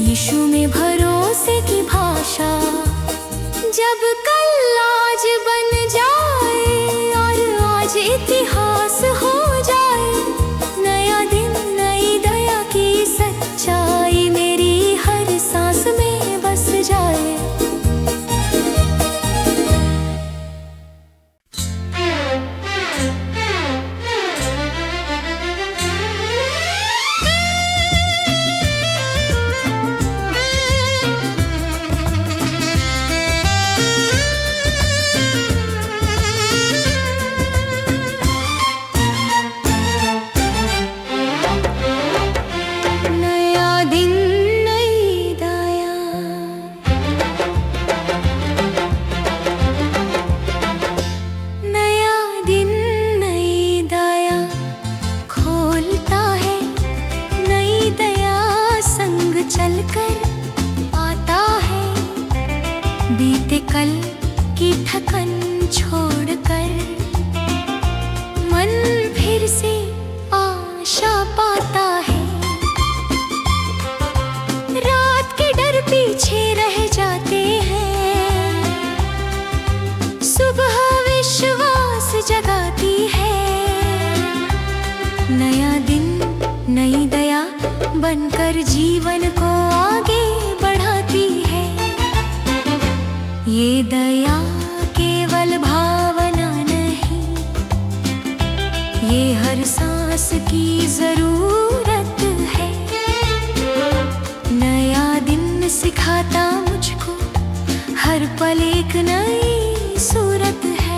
यीशु में भरोसे की भाषा। जब कल आज बन जाए और आज इतिहास हो जाए, नया दिन नई दया की सच्चाई मेरी हर सांस में बस जाए। बीते कल की थकन छोड़कर मन फिर से आशा पाता है। रात के डर पीछे रह जाते हैं, सुबह विश्वास जगाती है। नया दिन नई दया बनकर जीवन को आगे बढ़ाती है। ये दया केवल भावना नहीं, ये हर सांस की जरूरत है। नया दिन सिखाता मुझको हर पल एक नई सूरत है।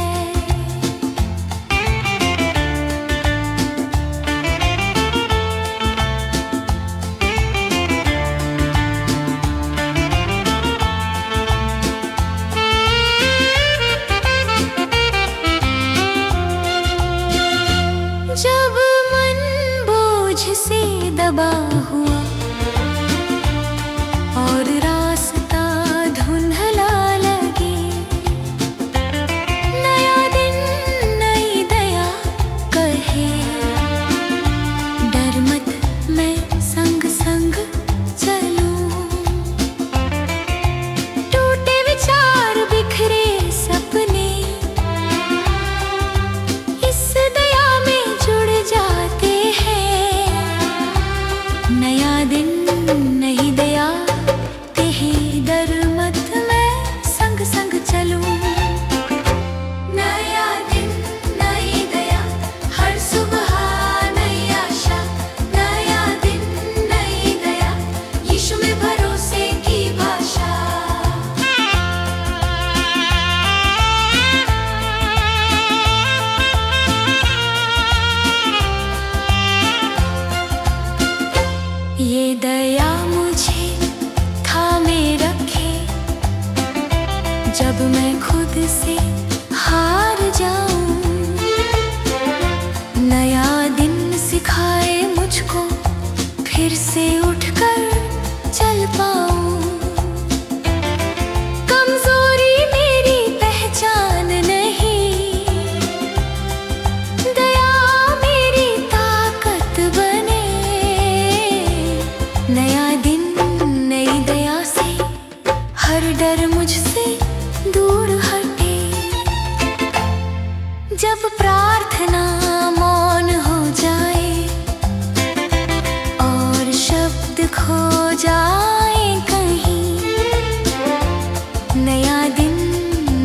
जब मन बोझ से दबा हुआ और रास्ता धुंधला लगे, नया दिन नई दया कहे, डर मत मैं संग संग चलूं। टूटे विचार बिखरे सपने इस दया में जुड़ जाते हैं। नया दिन नई दया कहे, डर मत मैं संग संग चलूं। नया दिन नई दया, हर सुबह नई आशा। नया दिन नई दया, यीशु में भरोसे की भाषा। ये दया मुझे थामे रखे जब मैं खुद से हार जाऊं। नया दिन सिखाए मुझको फिर से उठकर चल पाऊं। कमजोरी मेरी पहचान नहीं, दया मेरी ताकत बने। नया दिन नई दया से हर डर मुझसे दूर हटे। जब प्रार्थना मौन हो जाए और शब्द खो जाए कहीं, नया दिन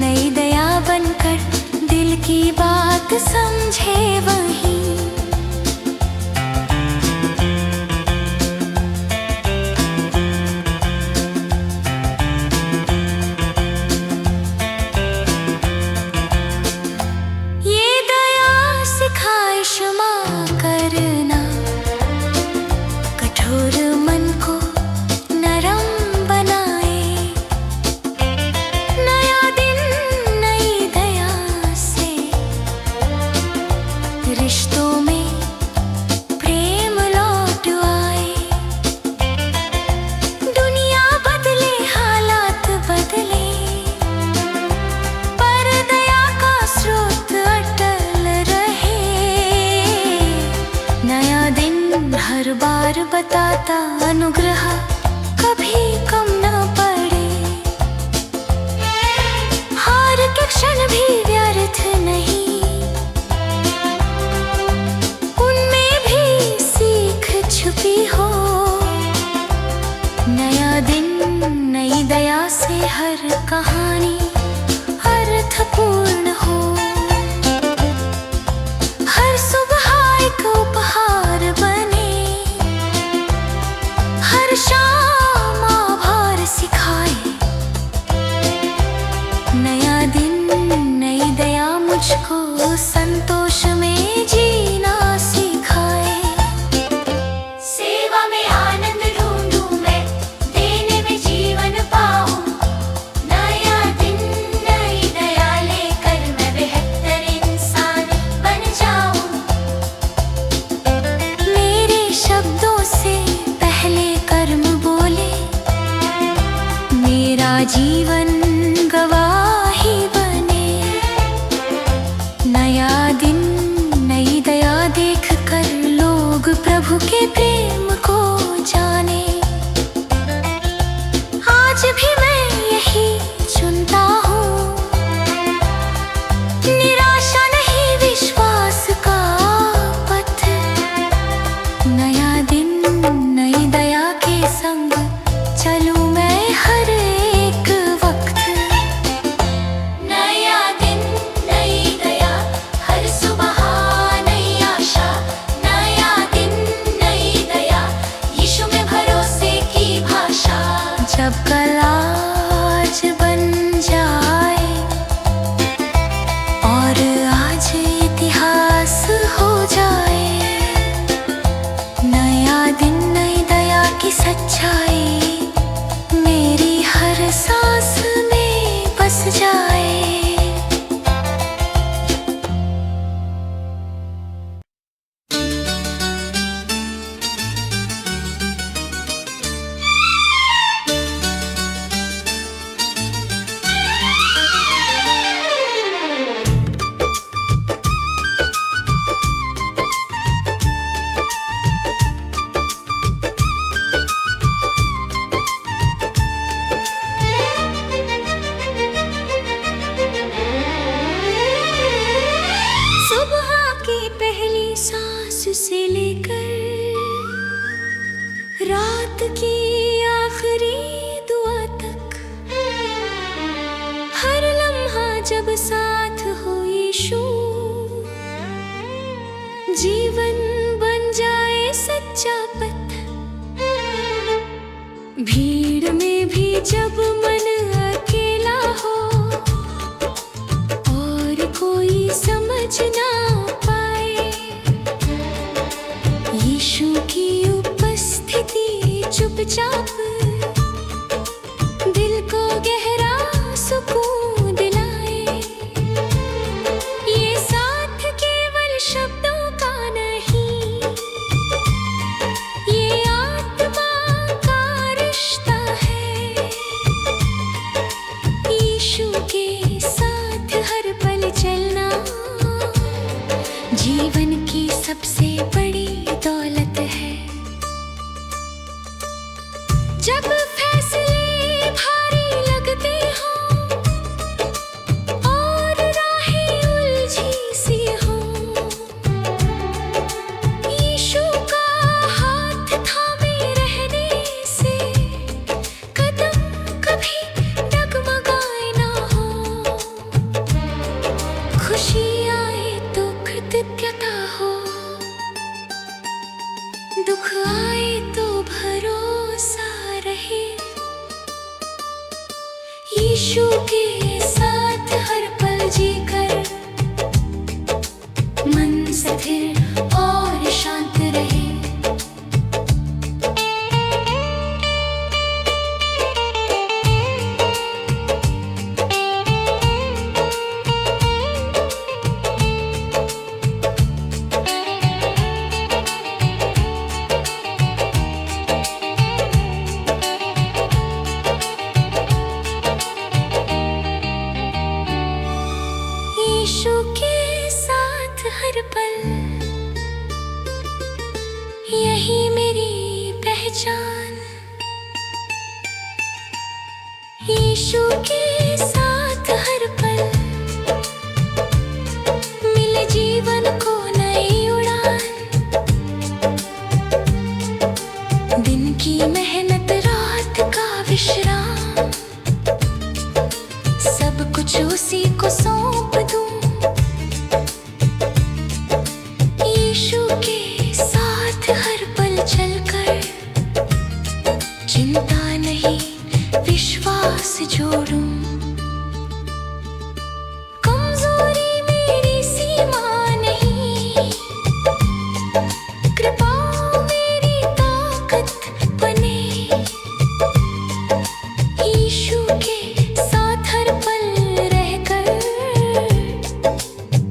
नई दया बनकर दिल की बात समझे वहीं। सिखाए क्षमा करना, कठोर मन को नरम बनाए। नया दिन नई दया से रिश्तों में प्रेम लौट आए। दुनिया बदले, हालात बदले, पर दया का स्रोत अटल रहे। नया दिन हर बार बताता अनुग्रह कभी दिन नई दया से हर कहानी अर्थपूर्ण हो। हर सुबह एक उपहार बने, हर शाम आभार सिखाए। नया दिन नई दया मुझको संतोष में जीना सिखाए। सेवा में आनंद ढूंढूं मैं, देने में जीवन पाऊं। नया दिन नई दया लेकर मैं बेहतर इंसान बन जाऊं। मेरे शब्दों से पहले कर्म बोले, मेरा जीवन गवाही बने। नया दिन नई दया देख कर लोग प्रभु के प्रेम को जाने। आज भी मैं यही चुनता हूँ, निराशा नहीं विश्वास का पथ। नया दिन नई दया के संग चलूं मैं हर एक वक्त। नया दिन नई दया, हर सुबह नई आशा। नया दिन नई दया, यीशु में भरोसे की भाषा। जब कल आज बन जाए और आज इतिहास हो जाए। नया दिन नई दया की सच्चाई मेरी हर सांस में बस जाए। सुबह की पहली सांस से लेकर रात की आखिरी दुआ तक, हर लम्हा जब साथ हो यीशु, जीवन बन जाए सच्चा पथ। भीड़ में भी जब मन अकेला हो और कोई समझ ना पाए, यीशु की उपस्थिति चुपचाप दिल को गहरा सुकून दिलाए। ये साथ केवल शब्दों का नहीं, ये आत्मा का रिश्ता है। यीशु के साथ हर पल चलना जीवन की सबसे बड़ी दौलत है। जब फैसले भारी लगते हों और राहें उलझी सी हों, यीशु का हाथ थामे रहने से कदम कभी डगमगाए ना हो। खुशी आए तो कृतज्ञता हो, दुख आए तो भरोसा रहे। यीशु के साथ हर पल जीकर मन स्थिर और शांत रहे। यीशु के साथ हर पल, यही मेरी पहचान। यीशु के साथ हर पल मिले जीवन को नई उड़ान। दिन की मेहनत रात का चिंता नहीं विश्वास जोड़ूं, कमजोरी मेरी सीमा नहीं, कृपा मेरी ताकत बने। यीशु के साथ हर पल रहकर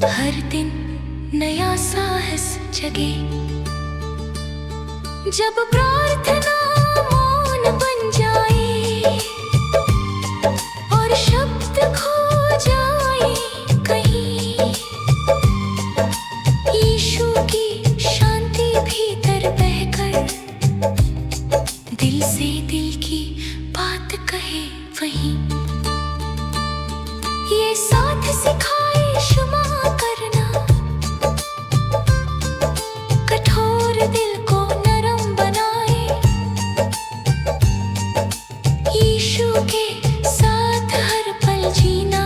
हर दिन नया साहस जगे। जब प्रार्थना मौन बन जाए और शब्द खो जाए कहीं, यीशु की शांति भीतर बहकर दिल से दिल की बात कहे वहीं। ये साथ सिखाए क्षमा करना, कठोर दिल को नरम बनाए। यीशु के साथ हर पल जीना,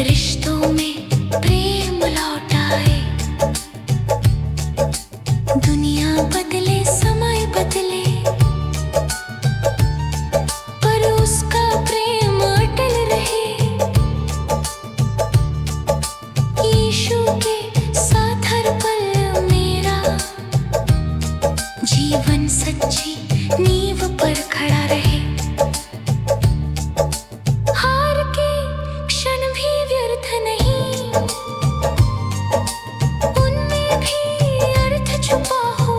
रिश्तों में प्रेम लौटाए। दुनिया बदले समय बदले, पर उसका प्रेम अटल रहे। यीशु के साथ हर पल मेरा जीवन सच्ची नींव पर खड़ा रहे। हार के क्षण भी व्यर्थ नहीं, उनमें भी अर्थ छुपा हो।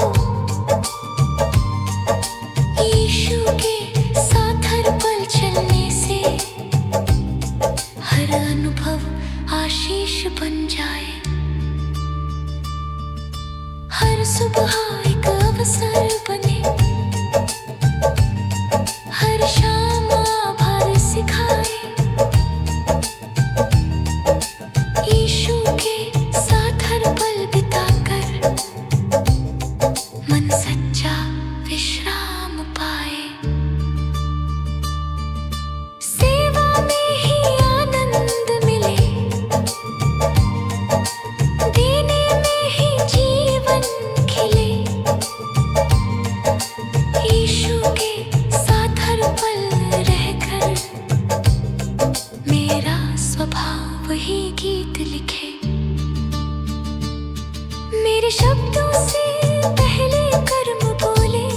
यीशु के साथ हर पल चलने से हर अनुभव आशीष बन जाए। हर सुबह एक अवसर बने, हर शाम आभार सिखाए। यीशु के साथ हर पल बिताकर मन सच्चा विश्राम पाए। सेवा में ही आनंद मिले, देने में ही जीवन खिले। यीशु के साथ हर पल रहकर मेरा स्वभाव ही गीत लिखे। मेरे शब्दों से पहले कर्म बोले,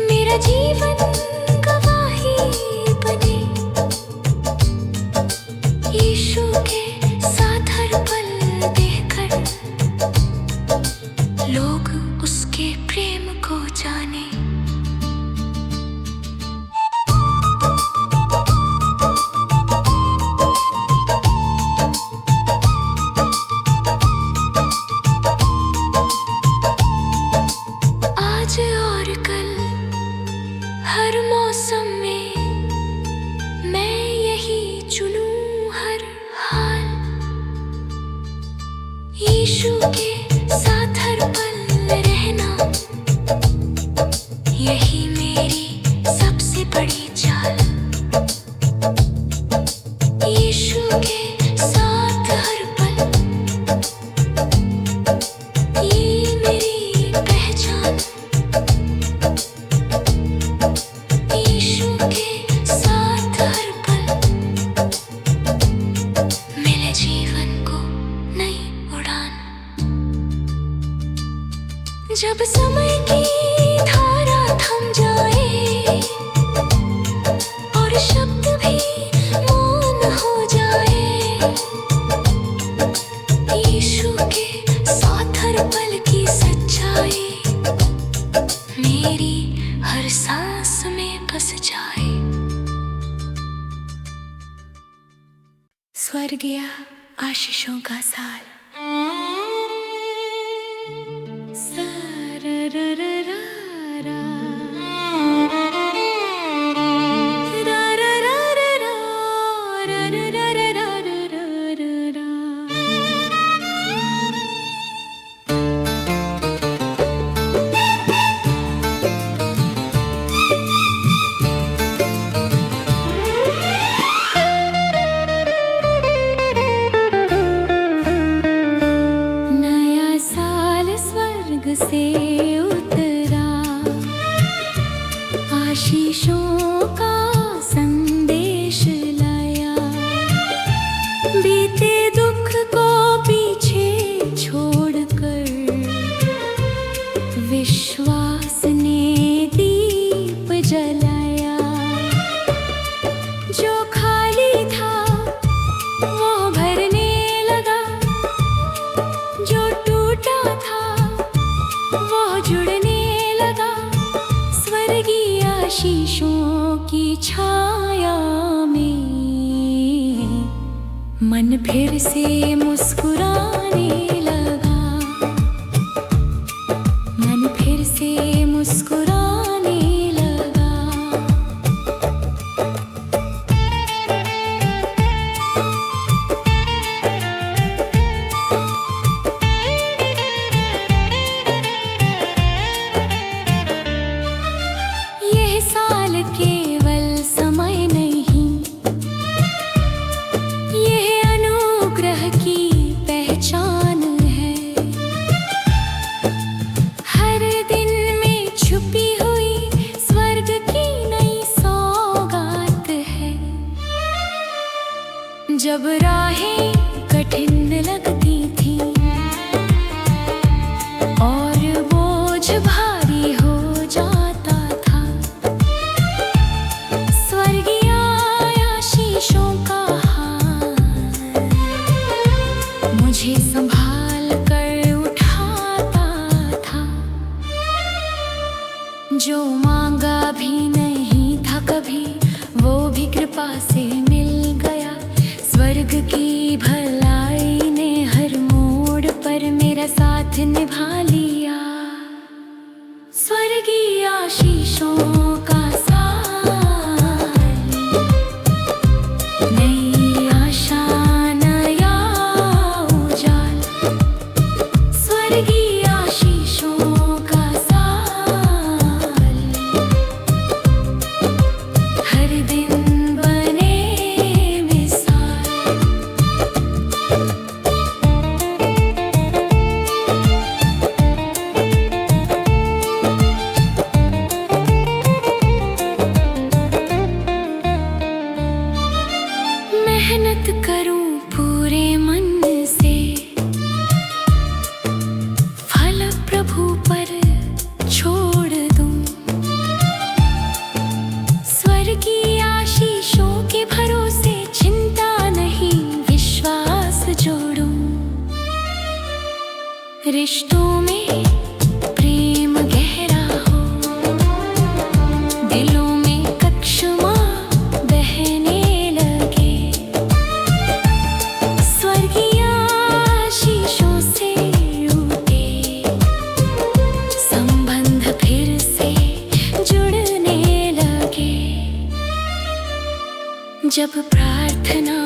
मेरा जीवन गवाही बने। यीशु के साथ हर पल देखकर लोग उसके प्रेम को जाने। आज और कल हर मौसम में मैं यही चुनूं हर हाल। यीशु के साथ हर पल रहना, यही मेरी सबसे बड़ी चाल। यीशु के साथ हर पल, ये मेरी पहचान। यीशु के साथ हर पल मिले जीवन को नई उड़ान। जब समय की धारा थम जाए और शब्द भी मौन हो जाए, यीशु के साथ हर पल की सच्चाई मेरी हर सांस में बस जाए। स्वर्गीय आशीषों का साल। आशीषों का संदेश लाया। बीते दुख को पीछे छोड़कर विश्वास ने दीप जलाया। जो खाली था वो भरने लगा, जो टूटा था वो जुड़ने लगा। स्वर्गीय आशीषों की छाया में मन फिर से मुस्कुराने लगा, मन फिर से मुस्कुराने लगा। यह साल केवल समय नहीं, यह अनुग्रह की पहचान है। हर दिन में छुपी हुई स्वर्ग की नई सौगात है। जब राहें कठिन लगती थी और बोझ भारी हो जाता था, स्वर्गीय आशीषों का हाथ मुझे संभाल कर उठाता था। जो मांगा भी नहीं था कभी, वो भी कृपा से मिल गया। स्वर्ग की भलाई ने हर मोड़ पर मेरा साथ निभा लिया। स्वर्गीय आशीषों का साल, नई आशा नया उजाल। स्वर्गीय आशीषों का साल, हर दिन बने मिसाल। मेहनत करूं पूरे मन से, फल प्रभु पर छोड़ दूं। स्वर्गीय आशीषों के भरोसे चिंता नहीं, विश्वास जोड़ूं। रिश्तों में प्रेम गहरा हो, दिलों में कक्षमा बहने लगे। स्वर्गीय आशीषों से रूठे संबंध फिर से जुड़ने लगे। जब प्रार्थना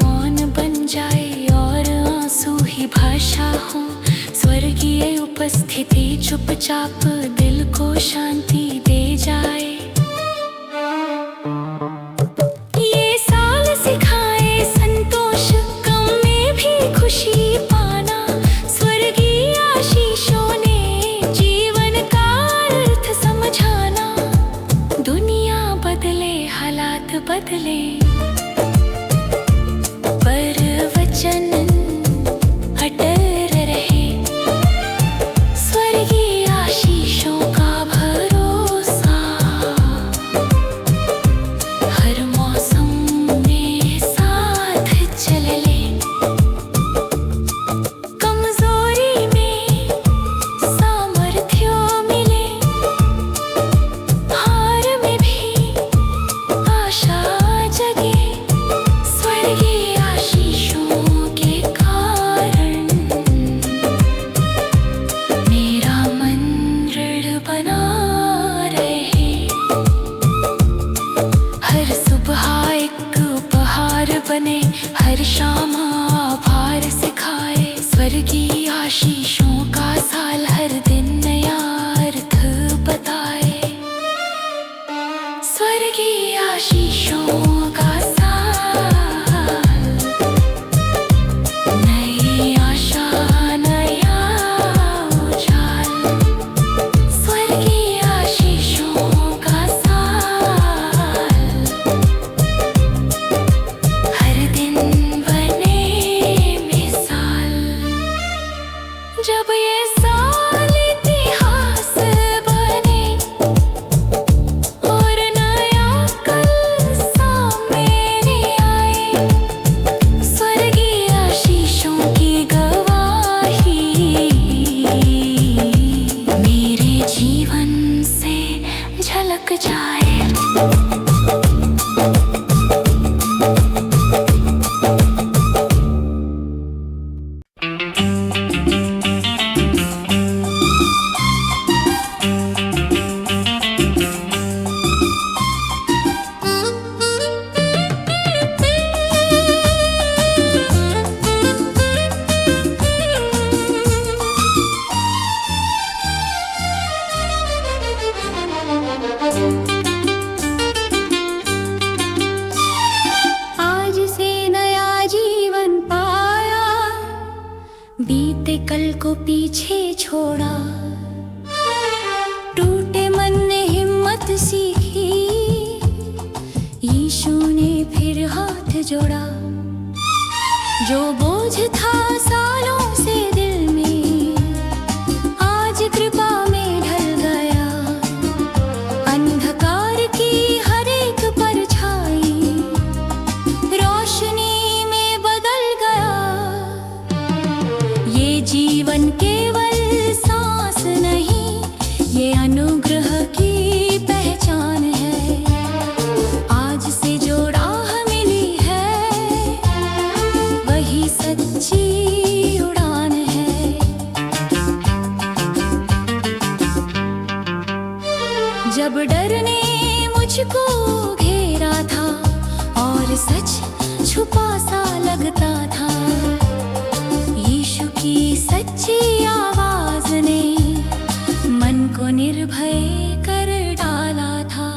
मौन बन जाए और आंसू ही भाषा हो, स्वर्गीय उपस्थिति चुपचाप दिल को शांति दे जाए। ये साल सिखाए संतोष, कम में भी खुशी पाना। स्वर्गीय आशीषों ने जीवन का अर्थ समझाना। दुनिया बदले, हालात बदले, पर वचन अटल रहे। स्वर्गीय आशीषों का भरोसा हर मौसम में साथ चल ले। कमजोरी में सामर्थ्य मिले, हार में भी आशा जगे। स्वर्गीय आशीषों के कारण मेरा मन दृढ़ बना रहे। हर सुबह एक उपहार बने, हर शाम आभार सिखाए। स्वर्गीय आशीषों का साल हर दिन नया अर्थ बताए। स्वर्गीय आशीषों का साल, नई आशा नया उजाल। स्वर्गीय आशीषों का साल, लग जाए। बीते कल को पीछे छोड़ा, टूटे मन ने हिम्मत सीखी, यीशु ने फिर हाथ जोड़ा। जो बोझ था सालों से दिल में, आज कृपा में ढल गया। अंधकार की हर एक परछाई रोशनी में बदल गया। ये जीवन केवल सांस नहीं, ये अनुग्रह की पहचान है। आज से जो राह मिली है, वही सच्ची उड़ान है। जब डर ने मुझको घेरा था और सच छुपा सा लगता था, यीशु की सच्ची आवाज ने मन को निर्भय कर डाला था।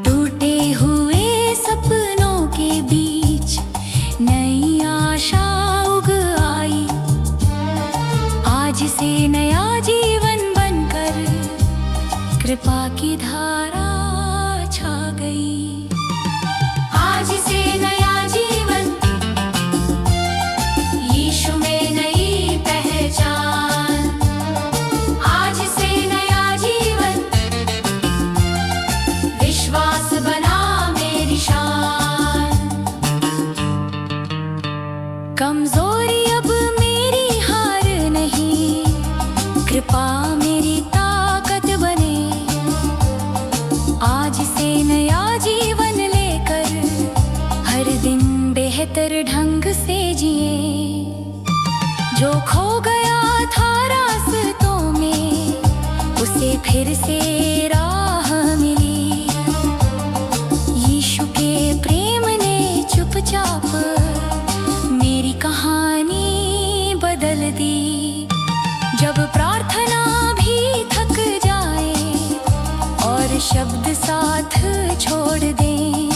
टूटे हुए सपनों के बीच नई आशा उग आई। आज से नया जीवन बनकर कृपा की धारा छा गई। आज से नया जीवन, यीशु में नई पहचान। आज से नया जीवन, विश्वास बना मेरी शान। कमजोरी अब मेरी हार नहीं, कृपा मेरी ताकत बने। आज से नया जीवन लेकर हर दिन बेहतर ढंग से जिए। जो खो गया था रास्तों में, उसे फिर से राह मिली। यीशु के प्रेम ने चुपचाप मेरी कहानी बदल दी। जब प्रार्थना भी थक जाए और शब्द साथ छोड़ दें,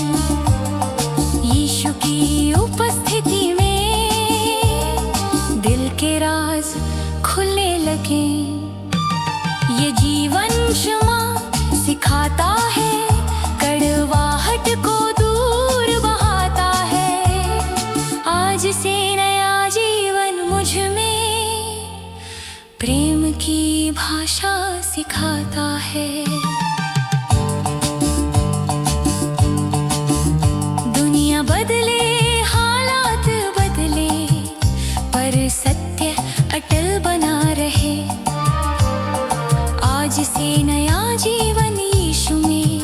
यीशु की उपस्थिति में दिल के राज खुलने लगे। ये जीवन क्षमा सिखाता है, कड़वाहट को दूर बहाता है। आज से नया जीवन मुझ में प्रेम की भाषा सिखाता है। दुनिया बदले, हालात बदले, पर सत्य अटल बना रहे। आज से नया जीवन यीशु में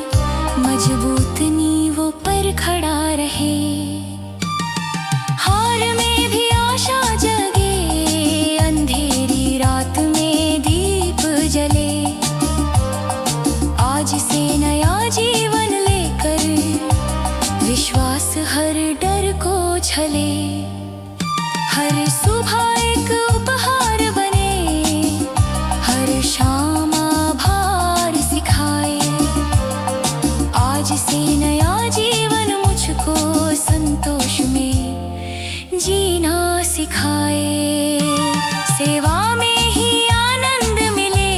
मजबूत नींवों पर खड़ा रहे। हार में भी आशा जगे, अंधेरी रात में दीप जले। आज से नया जीवन लेकर विश्वास हर डर को झले। हर सुबह एक उपहार बने, हर शाम आभार सिखाए। आज से नया जीवन मुझको संतोष में जीना सिखाए। सेवा में ही आनंद मिले,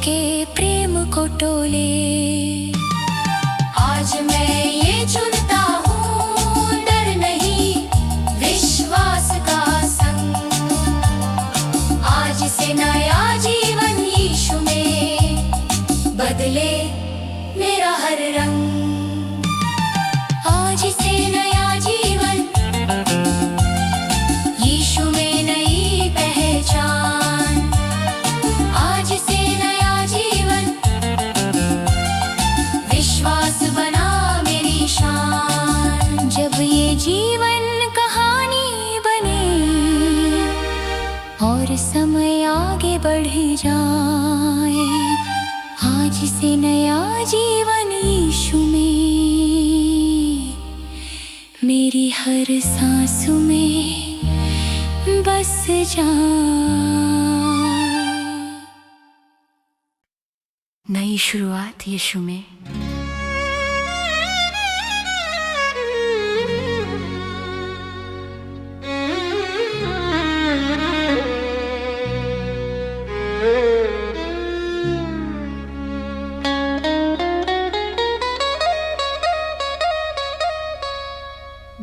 के प्रेम को टोले। आज मैं ये चुनता हूँ, डर नहीं विश्वास का संग। आज से नया जीवन यीशु में बदले मेरा हर रंग। आज से नया जीवन यीशु में नई पहचान। आज से नया जीवन विश्वास बना मेरी शान। जब ये जीवन कहानी बने और समय आगे बढ़ जाए, आज से नया जीवन यीशु में मेरी हर सांस में बस जाए। नई शुरुआत यीशु में।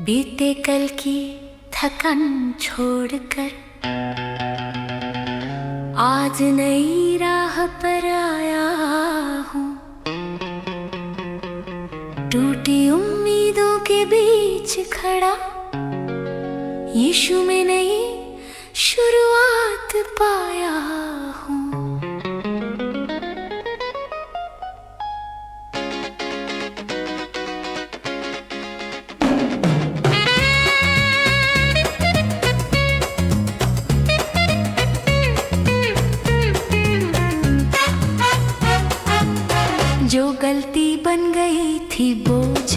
बीते कल की थकन छोड़कर आज नई राह पर आया हूँ। टूटी उम्मीदों के बीच खड़ा यीशु में नई शुरुआत पाया हूँ। जो गलती बन गई थी बोझ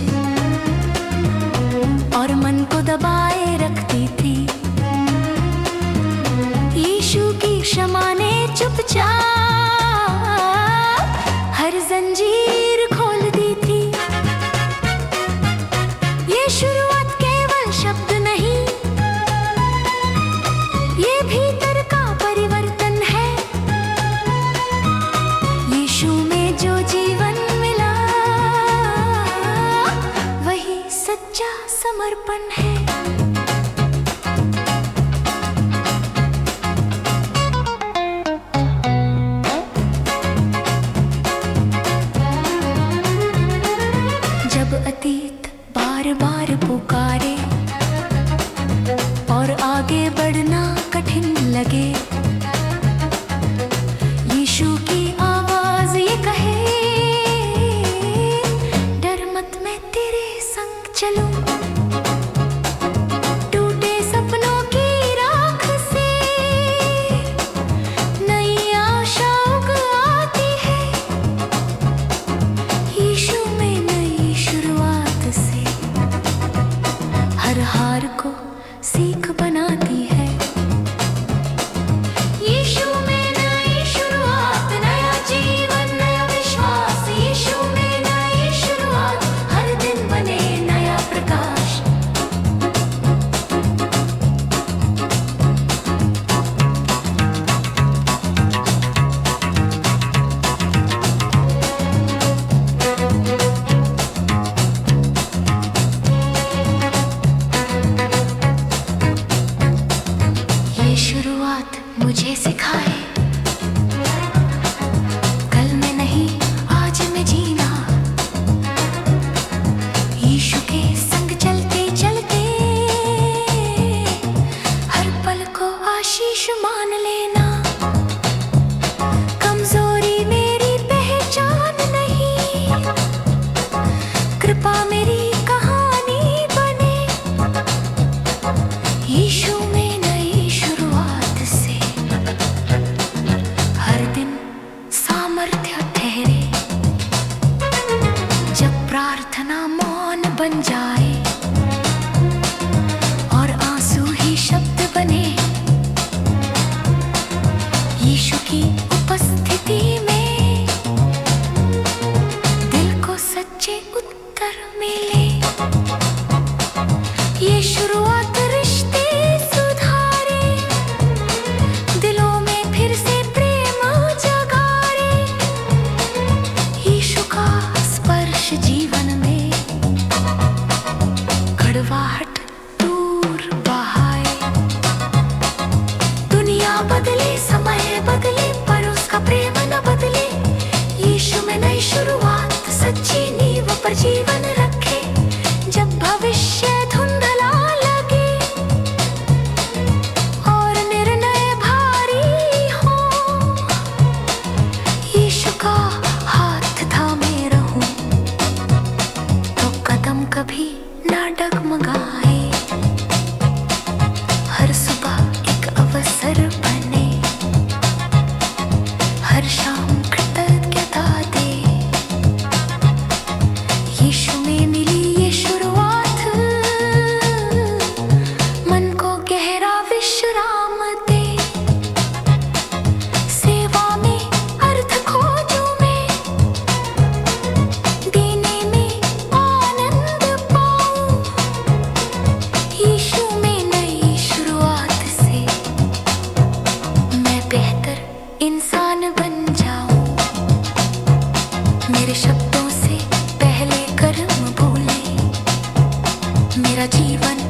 और मन को दबाए रखती थी, यीशु की क्षमा ने चुपचाप हर जंजीर खोल दी थी। ये शुरुआत केवल शब्द नहीं, ये भीतर का परिवर्तन है। यीशु में जो जीवन मिला वही सच्चा समर्पण है। जब अतीत बार बार पुकारे और आगे बढ़ना कठिन लगे, यीशु की आवाज ये कहे, डर मत मैं तेरे संग चलूं। टूटे सपनों की राख से नई आशा उग आती है। यीशु में नई शुरुआत से हर हार को सीख बनाती है। यीशु में नई शुरुआत, नया जीवन, नया विश्वास। यीशु में नई शुरुआत, हर दिन बने नया प्रकाश। ये शुरुआत मुझे सिखाए, कल में नहीं आज में जीना। यीशु के संग चलते चलते हर पल को आशीष मान लेना। कमजोरी मेरी पहचान नहीं, कृपा मेरी कहानी बने। यीशु में नई शुरुआत से हर दिन सामर्थ्य ठहरे। जब प्रार्थना मौन बन जाए और आंसू ही शब्द बने, यीशु की उपस्थिति में दिल को सच्चे उत्तर मिले। ये शुरुआत रिश्ते सुधारे, दिलों में फिर से प्रेम जगाए। तेरे शब्दों से पहले कर्म भूले, मेरा जीवन